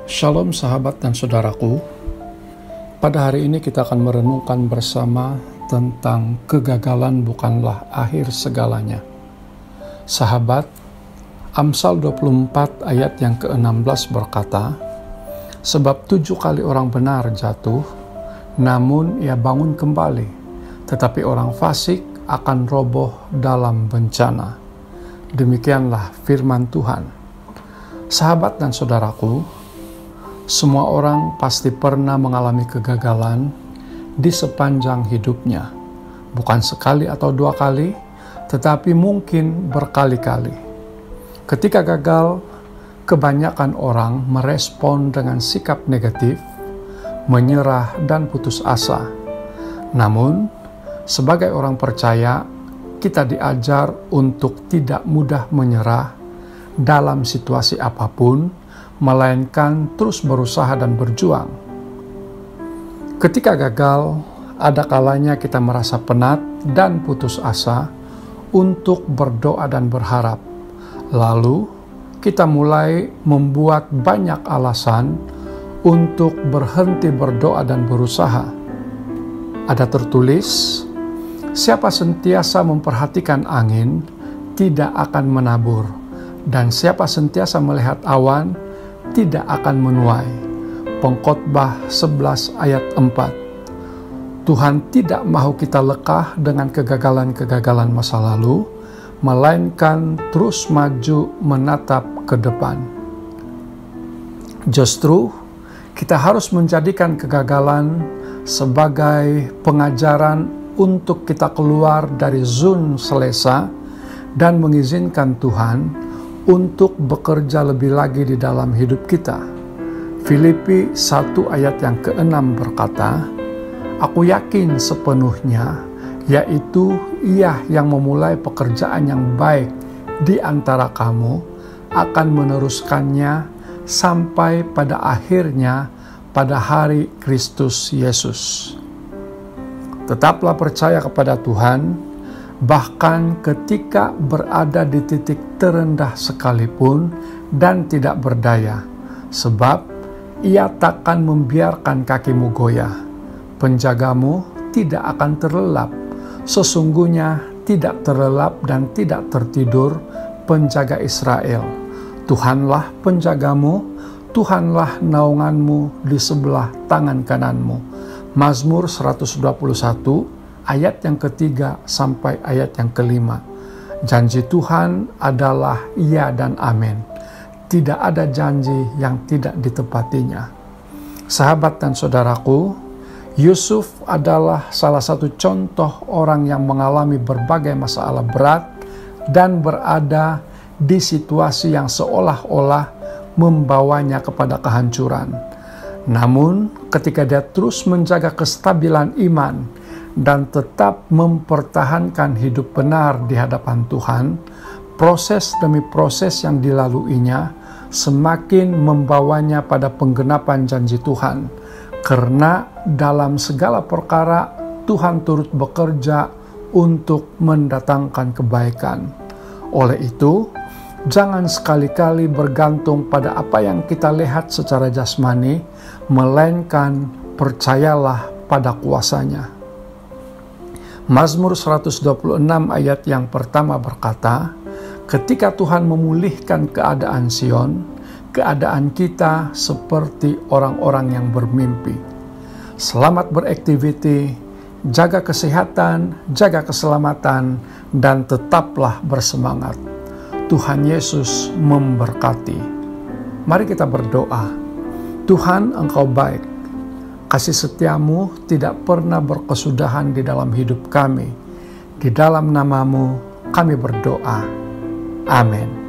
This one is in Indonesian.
Shalom sahabat dan saudaraku. Pada hari ini kita akan merenungkan bersama tentang kegagalan bukanlah akhir segalanya. Sahabat, Amsal 24 ayat yang ke-16 berkata, "Sebab 7 kali orang benar jatuh, namun ia bangun kembali, tetapi orang fasik akan roboh dalam bencana." Demikianlah firman Tuhan. Sahabat dan saudaraku, semua orang pasti pernah mengalami kegagalan di sepanjang hidupnya. Bukan sekali atau 2 kali, tetapi mungkin berkali-kali. Ketika gagal, kebanyakan orang merespon dengan sikap negatif, menyerah dan putus asa. Namun, sebagai orang percaya, kita diajar untuk tidak mudah menyerah dalam situasi apapun, melainkan terus berusaha dan berjuang. Ketika gagal, ada kalanya kita merasa penat dan putus asa untuk berdoa dan berharap. Lalu, kita mulai membuat banyak alasan untuk berhenti berdoa dan berusaha. Ada tertulis, "Siapa sentiasa memperhatikan angin, tidak akan menabur, dan siapa sentiasa melihat awan, tidak akan menuai." Pengkhotbah 11 ayat 4. Tuhan tidak mau kita lekah dengan kegagalan-kegagalan masa lalu, melainkan terus maju menatap ke depan. Justru, kita harus menjadikan kegagalan sebagai pengajaran untuk kita keluar dari zona selesa dan mengizinkan Tuhan untuk bekerja lebih lagi di dalam hidup kita. Filipi 1 ayat yang ke-6 berkata, "Aku yakin sepenuhnya, yaitu Ia yang memulai pekerjaan yang baik di antara kamu, akan meneruskannya sampai pada akhirnya pada hari Kristus Yesus." Tetaplah percaya kepada Tuhan, bahkan ketika berada di titik terendah sekalipun dan tidak berdaya, sebab Ia takkan membiarkan kakimu goyah. Penjagamu tidak akan terlelap. Sesungguhnya tidak terlelap dan tidak tertidur penjaga Israel. Tuhanlah penjagamu, Tuhanlah naunganmu di sebelah tangan kananmu. Mazmur 121 ayat yang ke-3 sampai ayat yang ke-5. Janji Tuhan adalah iya dan amin. Tidak ada janji yang tidak ditepatinya. Sahabat dan saudaraku, Yusuf adalah salah satu contoh orang yang mengalami berbagai masalah berat dan berada di situasi yang seolah-olah membawanya kepada kehancuran. Namun, ketika dia terus menjaga kestabilan iman dan tetap mempertahankan hidup benar di hadapan Tuhan, proses demi proses yang dilaluinya semakin membawanya pada penggenapan janji Tuhan. Karena dalam segala perkara Tuhan turut bekerja untuk mendatangkan kebaikan. Oleh itu, jangan sekali-kali bergantung pada apa yang kita lihat secara jasmani, melainkan percayalah pada kuasanya. Mazmur 126 ayat yang pertama berkata, "Ketika Tuhan memulihkan keadaan Sion, keadaan kita seperti orang-orang yang bermimpi." Selamat beraktiviti, jaga kesehatan, jaga keselamatan, dan tetaplah bersemangat. Tuhan Yesus memberkati. Mari kita berdoa. Tuhan, Engkau baik. Kasih setiamu tidak pernah berkesudahan di dalam hidup kami. Di dalam nama-Mu kami berdoa. Amin.